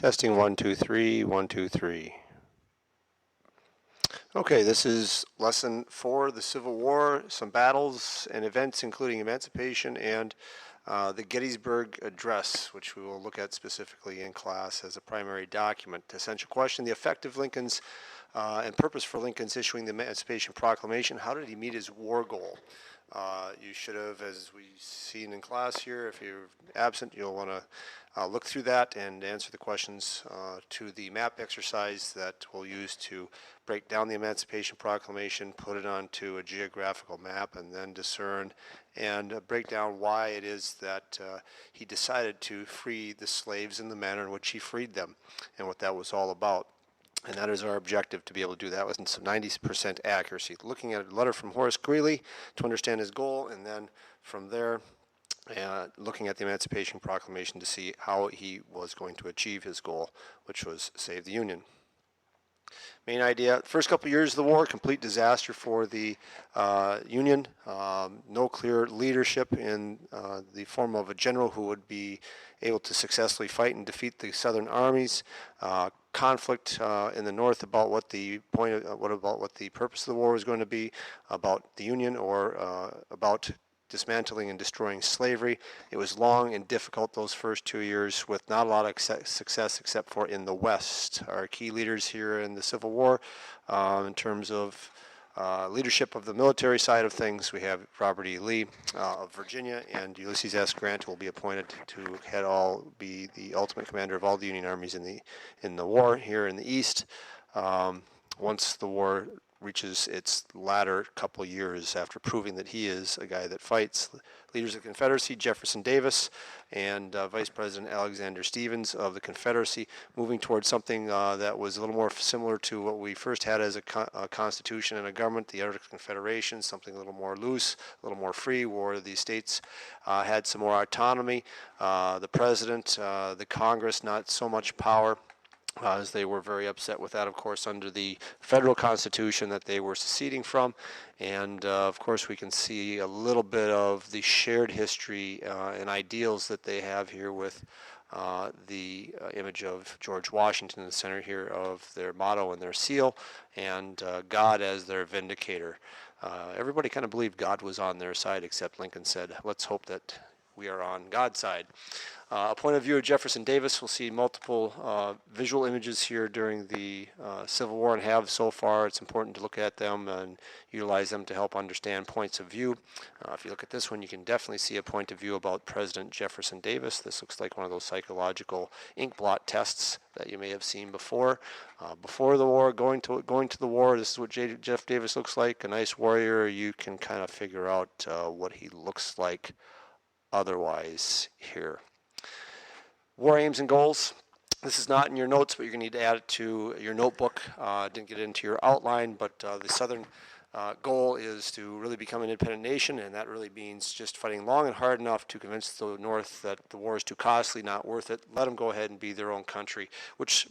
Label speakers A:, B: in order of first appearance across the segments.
A: Testing 1, 2, 3, 1, 2, 3. Okay, this is lesson 4, the Civil War, some battles and events including Emancipation and the Gettysburg Address, which we will look at specifically in class as a primary document. Essential question: the effect of Lincoln's and purpose for Lincoln's issuing the Emancipation Proclamation. How did he meet his war goal? You should have, as we've seen in class here, if you're absent, you'll want to look through that and answer the questions to the map exercise that we'll use to break down the Emancipation Proclamation, put it onto a geographical map, and then discern and break down why it is that he decided to free the slaves in the manner in which he freed them and what that was all about. And that is our objective, to be able to do that with some 90% accuracy. Looking at a letter from Horace Greeley to understand his goal, and then from there, looking at the Emancipation Proclamation to see how he was going to achieve his goal, which was save the Union. Main idea: first couple of years of the war, complete disaster for the Union. No clear leadership in the form of a general who would be able to successfully fight and defeat the Southern armies. Conflict in the North about what the purpose of the war was going to be, about the Union, or about dismantling and destroying slavery. It was long and difficult those first 2 years, with not a lot of success except for in the West. Our key leaders here in the Civil War, in terms of leadership of the military side of things, we have Robert E. Lee of Virginia and Ulysses S. Grant, who will be appointed to be the ultimate commander of all the Union armies in the war here in the East. Once the war reaches its latter couple years, after proving that he is a guy that fights. Leaders of the Confederacy: Jefferson Davis and Vice President Alexander Stephens of the Confederacy, moving towards something that was a little more similar to what we first had as a constitution and a government, the Articles of Confederation, something a little more loose, a little more free, where the states had some more autonomy. The president, the Congress, not so much power. As they were very upset with that, of course, under the federal constitution that they were seceding from. And of course, we can see a little bit of the shared history and ideals that they have here with the image of George Washington in the center here of their motto and their seal, and God as their vindicator. Everybody kind of believed God was on their side, except Lincoln said, let's hope that we are on God's side. A point of view of Jefferson Davis. We'll see multiple visual images here during the Civil War, and have so far. It's important to look at them and utilize them to help understand points of view. If you look at this one, you can definitely see a point of view about President Jefferson Davis. This looks like one of those psychological ink blot tests that you may have seen before. Before the war, going to the war, this is what Jeff Davis looks like, a nice warrior. You can kind of figure out what he looks like otherwise here. War aims and goals. This is not in your notes, but you're going to need to add it to your notebook. Didn't get into your outline, but the Southern goal is to really become an independent nation, and that really means just fighting long and hard enough to convince the North that the war is too costly, not worth it. Let them go ahead and be their own country, which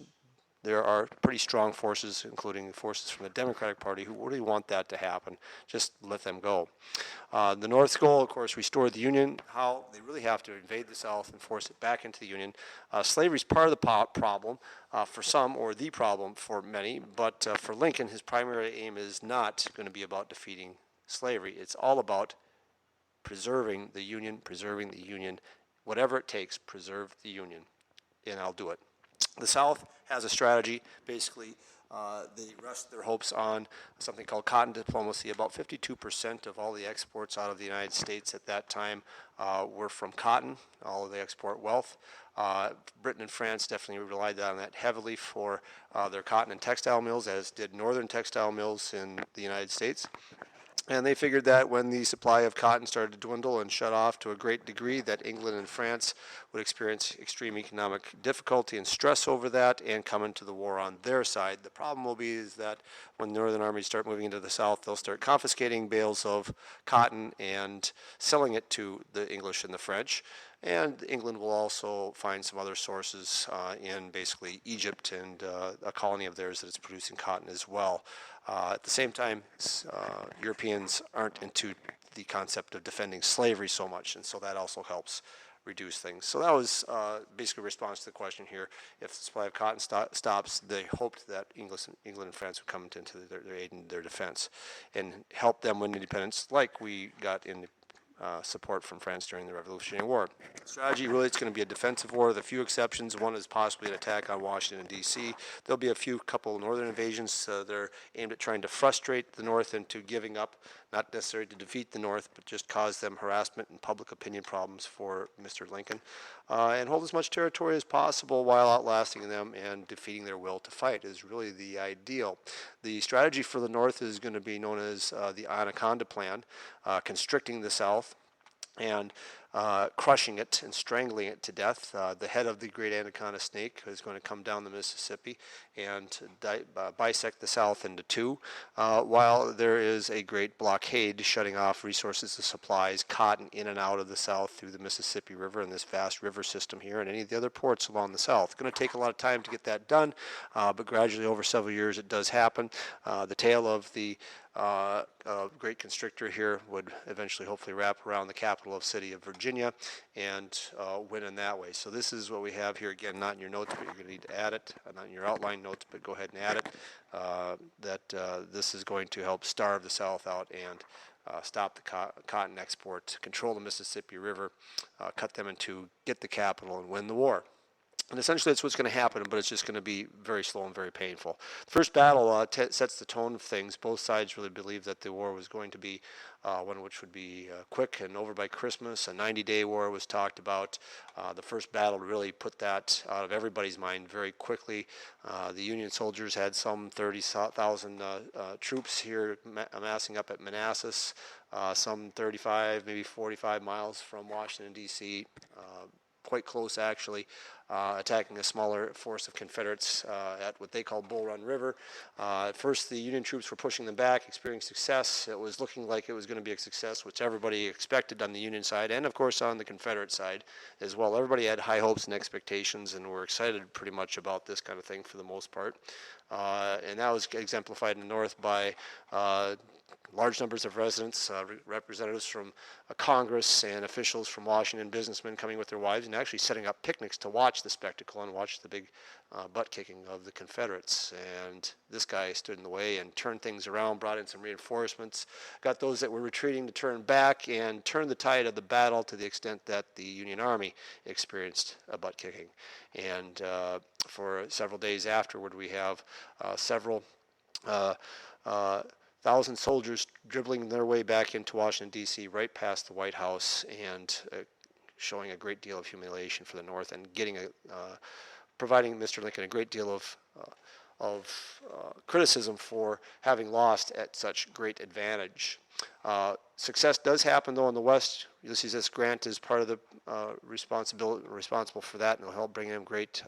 A: there are pretty strong forces, including forces from the Democratic Party, who really want that to happen. Just let them go. The North's goal, of course, restore the Union. How? They really have to invade the South and force it back into the Union. Slavery is part of the problem for some, or the problem for many, but for Lincoln, his primary aim is not going to be about defeating slavery. It's all about preserving the Union, whatever it takes, preserve the Union, and I'll do it. The South has a strategy. Basically, they rest their hopes on something called cotton diplomacy. About 52% of all the exports out of the United States at that time were from cotton, all of the export wealth. Britain and France definitely relied on that heavily for their cotton and textile mills, as did northern textile mills in the United States. And they figured that when the supply of cotton started to dwindle and shut off to a great degree, that England and France would experience extreme economic difficulty and stress over that and come into the war on their side. The problem will be is that when northern armies start moving into the South, they'll start confiscating bales of cotton and selling it to the English and the French. And England will also find some other sources in basically Egypt and a colony of theirs that is producing cotton as well. At the same time, Europeans aren't into the concept of defending slavery so much, and so that also helps reduce things. So that was basically a response to the question here. If the supply of cotton stops, they hoped that England and France would come into their aid and their defense and help them win independence, like we got in support from France during the Revolutionary War. Strategy, really, it's going to be a defensive war with a few exceptions. One is possibly an attack on Washington, D.C. There'll be a couple northern invasions. They're aimed at trying to frustrate the North into giving up, not necessarily to defeat the North, but just cause them harassment and public opinion problems for Mr. Lincoln, and hold as much territory as possible while outlasting them and defeating their will to fight is really the ideal. The strategy for the North is going to be known as the Anaconda Plan, constricting the South and crushing it and strangling it to death. The head of the great anaconda snake is going to come down the Mississippi and bisect the South into two, while there is a great blockade shutting off resources and supplies, cotton in and out of the South through the Mississippi River and this vast river system here and any of the other ports along the South. It's going to take a lot of time to get that done, but gradually over several years it does happen. The tail of the great constrictor here would eventually hopefully wrap around the capital city of Virginia and win in that way. So this is what we have here, again, not in your notes, but you're going to need to add it, not in your outline notes, but go ahead and add it, this is going to help starve the South out and stop the cotton export, control the Mississippi River, cut them in two, get the capital, and win the war. And essentially that's what's going to happen, but it's just going to be very slow and very painful. The first battle sets the tone of things. Both sides really believed that the war was going to be one which would be quick and over by Christmas. A 90-day war was talked about. The first battle really put that out of everybody's mind very quickly. The Union soldiers had some 30,000 troops here amassing up at Manassas, some 35, maybe 45 miles from Washington, D.C., quite close actually, attacking a smaller force of Confederates at what they call Bull Run River. At first the Union troops were pushing them back, experiencing success. It was looking like it was going to be a success, which everybody expected on the Union side and of course on the Confederate side as well. Everybody had high hopes and expectations and were excited pretty much about this kind of thing for the most part. And that was exemplified in the North by large numbers of residents, representatives from Congress and officials from Washington, businessmen coming with their wives and actually setting up picnics to watch the spectacle and watch the big butt kicking of the Confederates. And this guy stood in the way and turned things around, brought in some reinforcements, got those that were retreating to turn back and turned the tide of the battle to the extent that the Union Army experienced a butt kicking. And for several days afterward, we have several thousand soldiers dribbling their way back into Washington, D.C., right past the White House, and showing a great deal of humiliation for the North and providing Mr. Lincoln a great deal of criticism for having lost at such great advantage. Success does happen, though, in the West. Ulysses S. Grant is part of the responsible for that, and will help bring him great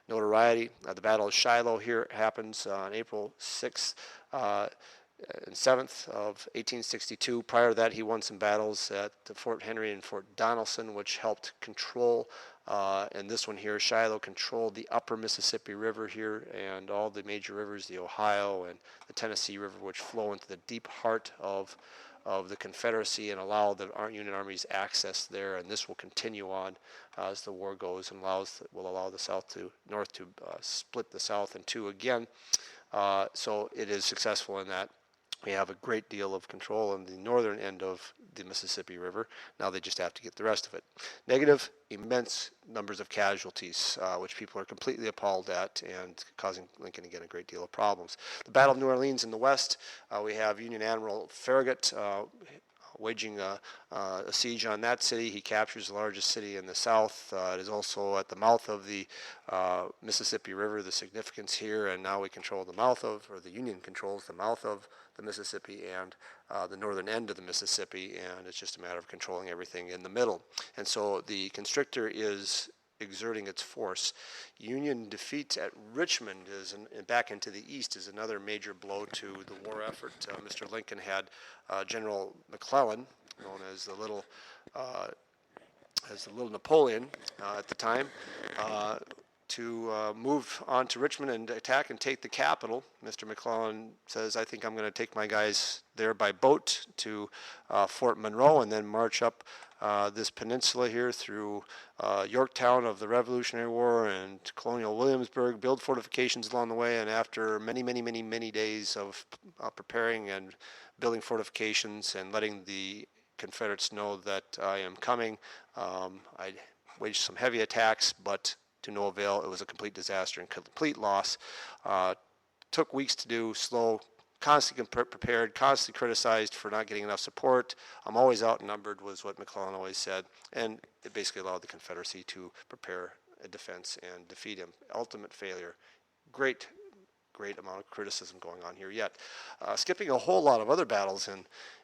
A: notoriety. The Battle of Shiloh here happens on April 6th. And 7th of 1862. Prior to that, he won some battles at Fort Henry and Fort Donelson, which helped control, and this one here, Shiloh, controlled the upper Mississippi River here and all the major rivers, the Ohio and the Tennessee River, which flow into the deep heart of the Confederacy and allow the Union armies access there. And this will continue on as the war goes and will allow the North to split the South in two again. So it is successful in that. We have a great deal of control on the northern end of the Mississippi River. Now they just have to get the rest of it. Negative, immense numbers of casualties, which people are completely appalled at and causing Lincoln, again, a great deal of problems. The Battle of New Orleans in the west, we have Union Admiral Farragut waging a siege on that city. He captures the largest city in the South. It is also at the mouth of the Mississippi River, the significance here, and now we control the mouth of, or the Union controls the mouth of the Mississippi and the northern end of the Mississippi, and it's just a matter of controlling everything in the middle. And so the constrictor is exerting its force. Union defeat at Richmond and back into the east is another major blow to the war effort. Mr. Lincoln had General McClellan, known as the Little Napoleon at the time, to move on to Richmond and attack and take the capital. Mr. McClellan says, I think I'm going to take my guys there by boat to Fort Monroe and then march up this peninsula here through Yorktown of the Revolutionary War and colonial Williamsburg, build fortifications along the way, and after many days of preparing and building fortifications and letting the Confederates know that I am coming, I waged some heavy attacks, but to no avail. It was a complete disaster and complete loss. Took weeks to do, slow, constantly prepared, constantly criticized for not getting enough support. I'm always outnumbered was what McClellan always said, and it basically allowed the Confederacy to prepare a defense and defeat him. Ultimate failure. Great amount of criticism going on here yet. Skipping a whole lot of other battles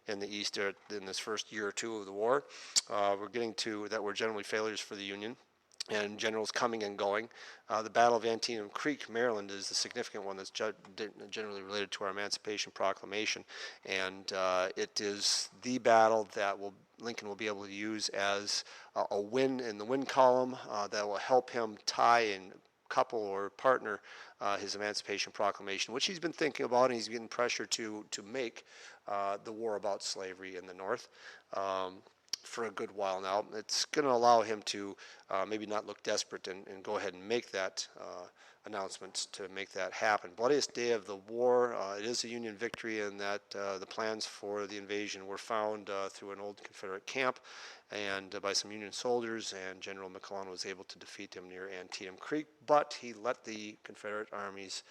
A: in the East in this first year or two of the war, we're getting to that were generally failures for the Union and generals coming and going. The Battle of Antietam Creek, Maryland, is the significant one that's generally related to our Emancipation Proclamation, and it is the battle that Lincoln will be able to use as a win in the win column that will help him tie and couple or partner his Emancipation Proclamation, which he's been thinking about, and he's getting pressure to make the war about slavery in the North. For a good while now. It's going to allow him to maybe not look desperate and go ahead and make that announcement to make that happen. Bloodiest day of the war. It is a Union victory in that the plans for the invasion were found through an old Confederate camp and by some Union soldiers, and General McClellan was able to defeat him near Antietam Creek, but he let the Confederate armies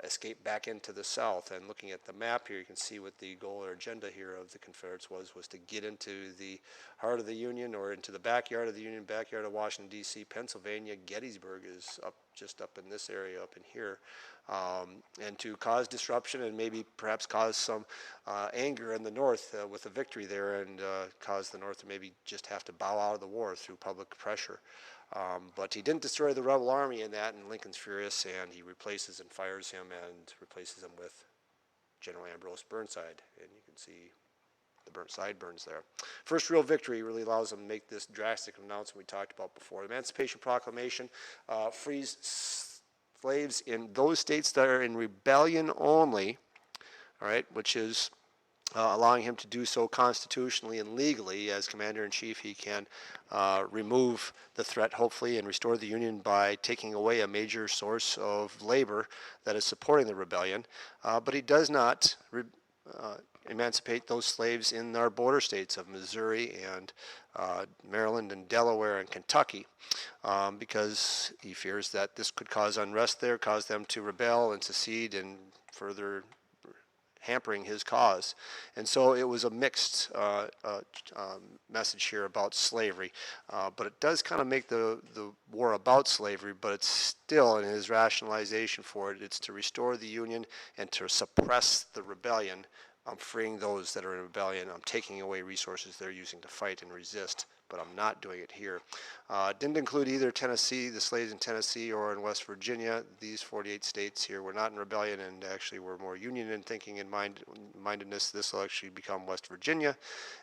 A: escape back into the South. And looking at the map here, you can see what the goal or agenda here of the Confederates was to get into the heart of the Union or into the backyard of the Union, backyard of Washington, D.C., Pennsylvania. Gettysburg is just up in this area, up in here, and to cause disruption and maybe perhaps cause some anger in the North with a victory there, and cause the North to maybe just have to bow out of the war through public pressure. But he didn't destroy the rebel army in that, and Lincoln's furious, and he replaces and fires him and replaces him with General Ambrose Burnside. And you can see the Burnside burns there. First real victory really allows him to make this drastic announcement we talked about before. The Emancipation Proclamation frees slaves in those states that are in rebellion only, all right, which is allowing him to do so constitutionally and legally. As Commander-in-Chief, he can remove the threat, hopefully, and restore the Union by taking away a major source of labor that is supporting the rebellion. But he does not emancipate those slaves in our border states of Missouri and Maryland and Delaware and Kentucky, because he fears that this could cause unrest there, cause them to rebel and secede, and further hampering his cause. And so it was a mixed message here about slavery, but it does kind of make the war about slavery, but it's still, in his rationalization for it, it's to restore the Union and to suppress the rebellion. I'm freeing those that are in rebellion. I'm taking away resources they're using to fight and resist, but I'm not doing it here. Didn't include either Tennessee, the slaves in Tennessee or in West Virginia. These 48 states here were not in rebellion and actually were more Union in thinking and mindedness. This will actually become West Virginia,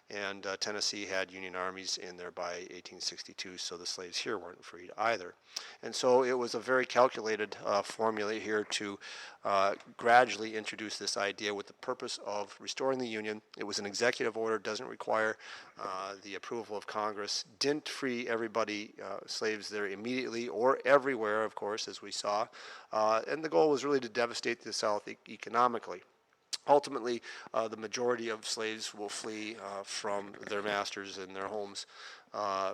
A: and Tennessee had Union armies in there by 1862, so the slaves here weren't freed either. And so it was a very calculated formula here to gradually introduce this idea with the purpose of restoring the Union. It was an executive order, doesn't require the approval of Congress, didn't free everybody, slaves there immediately or everywhere, of course, as we saw, and the goal was really to devastate the South economically. Ultimately, the majority of slaves will flee from their masters and their homes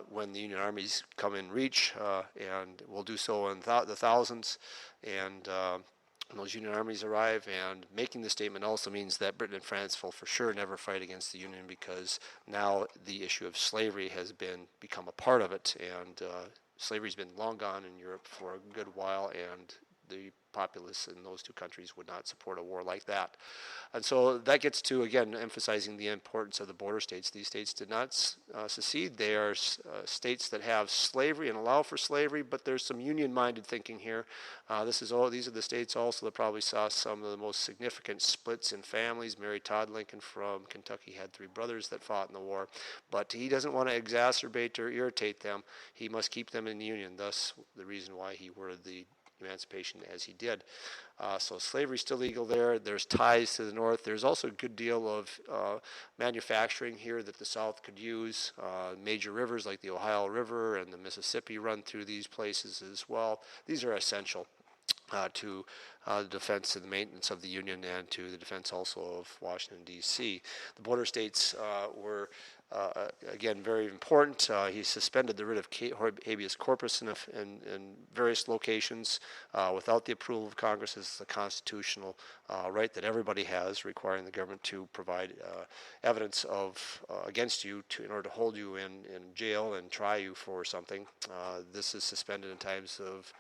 A: when the Union armies come in reach, and will do so in the thousands. And when those Union armies arrive, and making the statement also means that Britain and France will for sure never fight against the Union, because now the issue of slavery has become a part of it, and slavery's been long gone in Europe for a good while, and the populace in those two countries would not support a war like that. And so that gets to, again, emphasizing the importance of the border states. These states did not secede. They are states that have slavery and allow for slavery, but there's some union-minded thinking here. These are the states also that probably saw some of the most significant splits in families. Mary Todd Lincoln from Kentucky had 3 brothers that fought in the war, but he doesn't want to exacerbate or irritate them. He must keep them in the Union, thus the reason why he worded the Emancipation as he did. So slavery is still legal there. There's ties to the North. There's also a good deal of manufacturing here that the South could use. Major rivers like the Ohio River and the Mississippi run through these places as well. These are essential to the defense and the maintenance of the Union, and to the defense also of Washington, D.C. The border states were again, very important. He suspended the writ of habeas corpus in various locations without the approval of Congress. This is a constitutional right that everybody has, requiring the government to provide evidence of against you in order to hold you in jail and try you for something. This is suspended in times of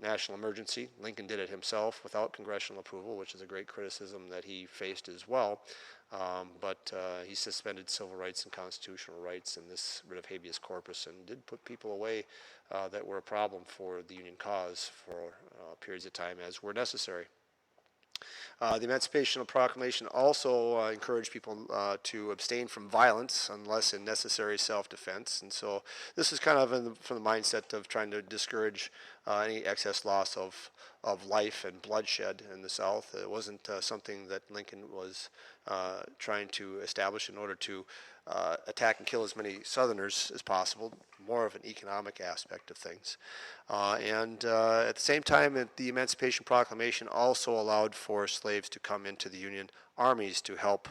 A: national emergency. Lincoln did it himself without congressional approval, which is a great criticism that he faced as well. But he suspended civil rights and constitutional rights in this writ of habeas corpus, and did put people away that were a problem for the Union cause for periods of time as were necessary. The Emancipation Proclamation also encouraged people to abstain from violence unless in necessary self-defense. And so this is kind of from the mindset of trying to discourage any excess loss of life and bloodshed in the South. It wasn't something that Lincoln was trying to establish in order to attack and kill as many Southerners as possible, more of an economic aspect of things. And at the same time, the Emancipation Proclamation also allowed for slaves to come into the Union armies to help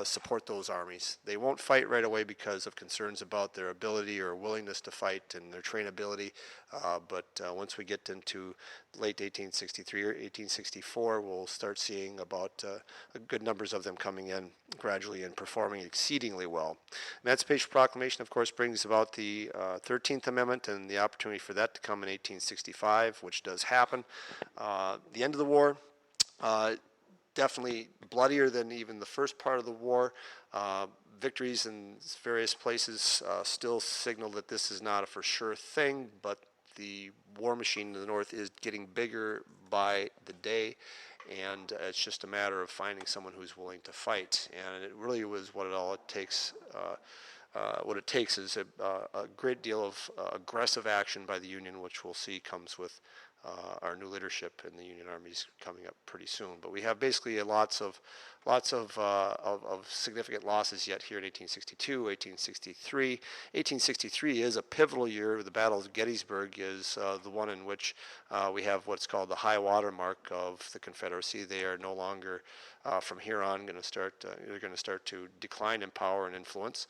A: support those armies. They won't fight right away because of concerns about their ability or willingness to fight and their trainability, but once we get into late 1863 or 1864, we'll start seeing about good numbers of them coming in gradually and performing exceedingly well. Emancipation Proclamation, of course, brings about the 13th Amendment and the opportunity for that to come in 1865, which does happen. The end of the war, definitely bloodier than even the first part of the war. Victories in various places still signal that this is not a for sure thing, but the war machine in the North is getting bigger by the day, and it's just a matter of finding someone who's willing to fight. And it really was what it takes. What it takes is a great deal of aggressive action by the Union, which we'll see comes with our new leadership in the Union armies coming up pretty soon. But we have basically lots of significant losses yet here in 1862, 1863. 1863 is a pivotal year. The Battle of Gettysburg is the one in which we have what's called the high water mark of the Confederacy. They are no longer, from here on, they're going to start to decline in power and influence.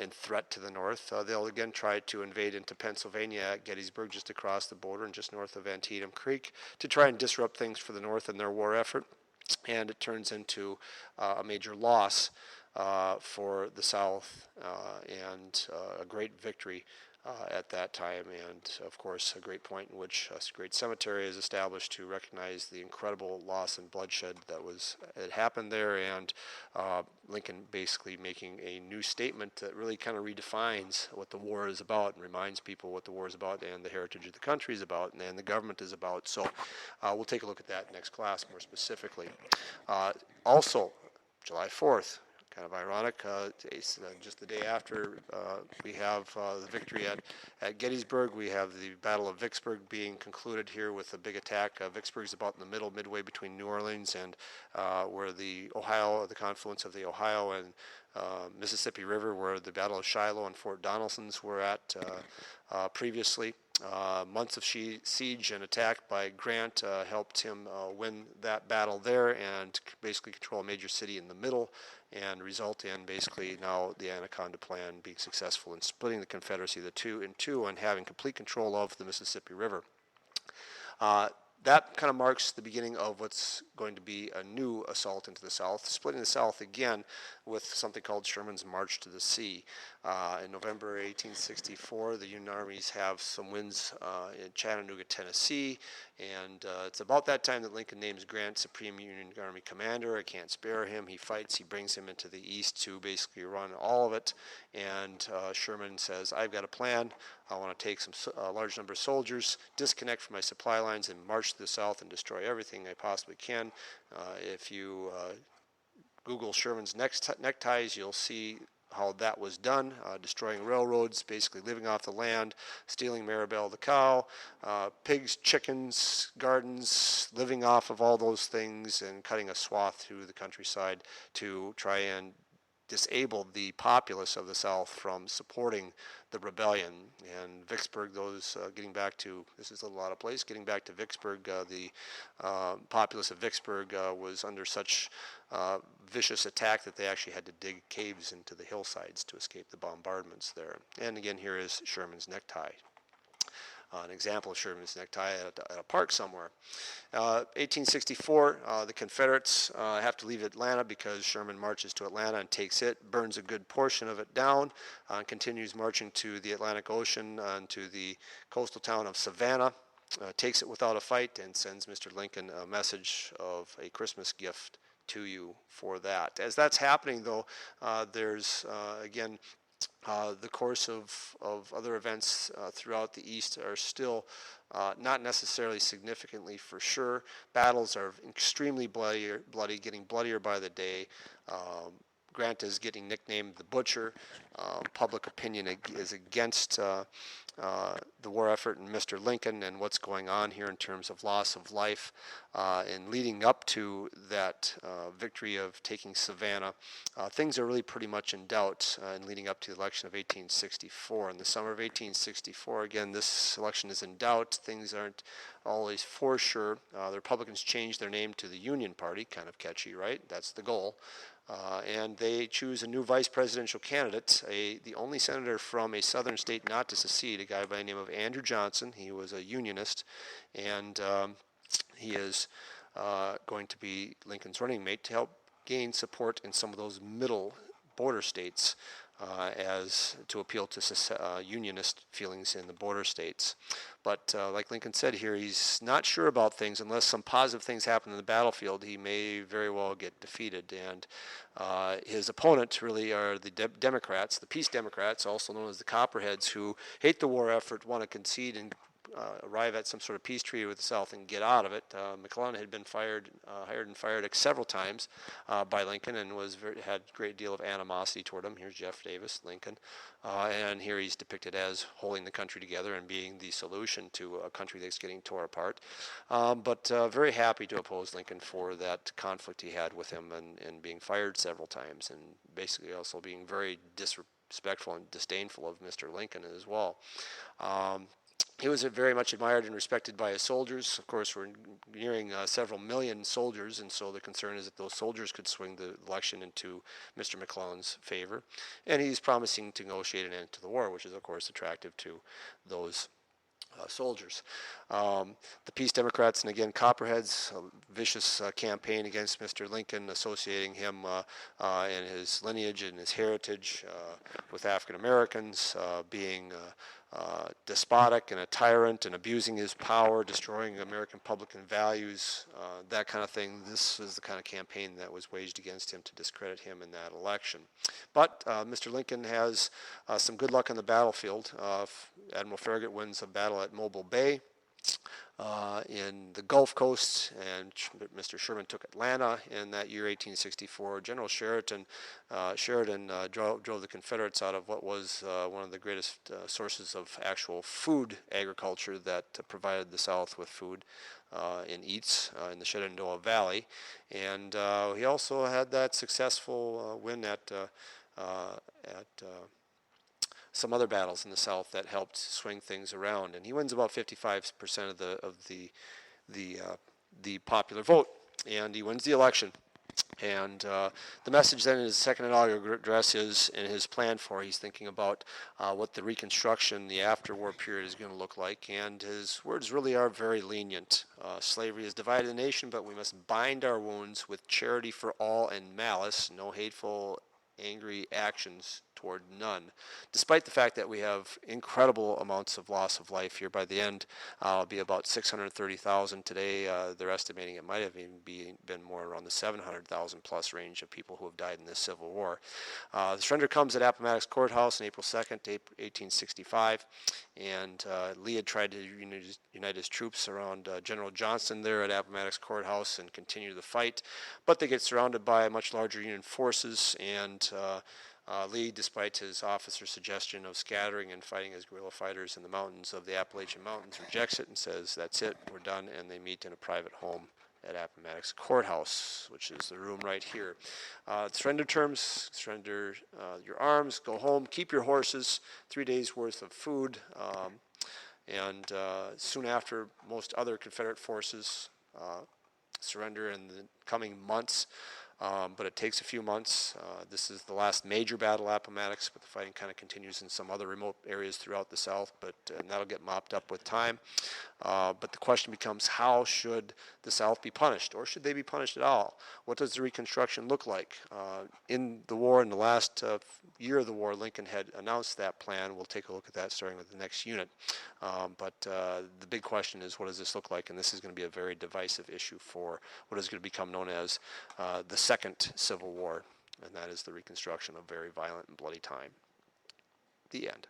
A: In threat to the north. They'll again try to invade into Pennsylvania at Gettysburg, just across the border and just north of Antietam Creek, to try and disrupt things for the North in their war effort. And it turns into a major loss for the South and a great victory at that time, and of course a great point in which a great cemetery is established to recognize the incredible loss and bloodshed that happened there, and Lincoln basically making a new statement that really kind of redefines what the war is about and reminds people what the war is about and the heritage of the country is about and the government is about. So we'll take a look at that next class more specifically. Also, July 4th, kind of ironic, just the day after we have the victory at Gettysburg, we have the Battle of Vicksburg being concluded here with a big attack. Vicksburg is about in the middle, midway between New Orleans and where the confluence of the Ohio and Mississippi River, where the Battle of Shiloh and Fort Donelson's were at previously. Months of siege and attack by Grant helped him win that battle there and basically control a major city in the middle, and result in basically now the Anaconda Plan being successful in splitting the Confederacy in two and having complete control of the Mississippi River. That kind of marks the beginning of what's going to be a new assault into the South, splitting the South again with something called Sherman's March to the Sea. In November 1864, the Union armies have some wins in Chattanooga, Tennessee, and it's about that time that Lincoln names Grant Supreme Union Army Commander. I can't spare him. He fights. He brings him into the East to basically run all of it, and Sherman says, I've got a plan. I want to take a large number of soldiers, disconnect from my supply lines, and march to the South and destroy everything I possibly can. If you Google Sherman's neckties, you'll see how that was done, destroying railroads, basically living off the land, stealing Maribel the cow, pigs, chickens, gardens, living off of all those things, and cutting a swath through the countryside to try and disable the populace of the South from supporting the rebellion. And Vicksburg, getting back to, this is a little out of place, getting back to Vicksburg, the populace of Vicksburg was under such vicious attack that they actually had to dig caves into the hillsides to escape the bombardments there. And again, here is Sherman's necktie. An example of Sherman's necktie at a park somewhere. 1864, the Confederates have to leave Atlanta because Sherman marches to Atlanta and takes it, burns a good portion of it down, continues marching to the Atlantic Ocean and to the coastal town of Savannah, takes it without a fight, and sends Mr. Lincoln a message of a Christmas gift to you for that. As that's happening, though, there's, again, the course of other events throughout the East are still not necessarily significantly for sure. Battles are extremely bloody, getting bloodier by the day. Grant is getting nicknamed the Butcher. Public opinion is against the war effort and Mr. Lincoln and what's going on here in terms of loss of life. And leading up to that victory of taking Savannah, things are really pretty much in doubt and leading up to the election of 1864. In the summer of 1864, again, this election is in doubt. Things aren't always for sure. The Republicans changed their name to the Union Party, kind of catchy, right? That's the goal. And they choose a new vice presidential candidate, the only senator from a southern state not to secede, a guy by the name of Andrew Johnson. He was a Unionist, and he is going to be Lincoln's running mate to help gain support in some of those middle border states as to appeal to Unionist feelings in the border states. But like Lincoln said here, he's not sure about things. Unless some positive things happen in the battlefield, he may very well get defeated. And his opponent really are the Democrats, the Peace Democrats, also known as the Copperheads, who hate the war effort, want to concede and arrive at some sort of peace treaty with the South and get out of it. McClellan had been hired and fired several times by Lincoln and had a great deal of animosity toward him. Here's Jeff Davis, Lincoln. And here he's depicted as holding the country together and being the solution to a country that's getting tore apart. But very happy to oppose Lincoln for that conflict he had with him and being fired several times, and basically also being very disrespectful and disdainful of Mr. Lincoln as well. He was very much admired and respected by his soldiers. Of course, we're nearing several million soldiers, and so the concern is that those soldiers could swing the election into Mr. McClellan's favor. And he's promising to negotiate an end to the war, which is, of course, attractive to those soldiers. The Peace Democrats, and again, Copperheads, a vicious campaign against Mr. Lincoln, associating him and his lineage and his heritage with African Americans, being despotic and a tyrant and abusing his power, destroying American public values, that kind of thing. This is the kind of campaign that was waged against him to discredit him in that election. But Mr. Lincoln has some good luck on the battlefield. Admiral Farragut wins a battle at Mobile Bay in the Gulf Coast, and Mr. Sherman took Atlanta in that year, 1864. General Sheridan drove the Confederates out of what was one of the greatest sources of actual food agriculture that provided the South with food in the Shenandoah Valley. And he also had that successful win at some other battles in the South that helped swing things around, and he wins about 55% of the popular vote, and he wins the election. And the message then in his second inaugural address is, in his plan he's thinking about what the reconstruction, the after-war period is going to look like, and his words really are very lenient. Slavery has divided the nation, but we must bind our wounds with charity for all and malice, no hateful angry actions toward none, despite the fact that we have incredible amounts of loss of life here. By the end, it'll be about 630,000 today. They're estimating it might have even been more around the 700,000 plus range of people who have died in this Civil War. The surrender comes at Appomattox Courthouse on April 2nd, 1865, and Lee had tried to unite his troops around General Johnston there at Appomattox Courthouse and continue the fight, but they get surrounded by much larger Union forces, and Lee, despite his officer's suggestion of scattering and fighting as guerrilla fighters in the mountains of the Appalachian Mountains, rejects it and says, "That's it, we're done," and they meet in a private home at Appomattox Courthouse, which is the room right here. Surrender terms: surrender your arms, go home, keep your horses, 3 days worth of food, and soon after, most other Confederate forces surrender in the coming months. But it takes a few months. This is the last major battle at Appomattox, but the fighting kind of continues in some other remote areas throughout the South, but that'll get mopped up with time. But the question becomes, how should the South be punished, or should they be punished at all? What does the Reconstruction look like? In the war, in the last year of the war, Lincoln had announced that plan. We'll take a look at that starting with the next unit. But the big question is, what does this look like? And this is going to be a very divisive issue for what is going to become known as the Second Civil War, and that is the reconstruction of very violent and bloody time. The end.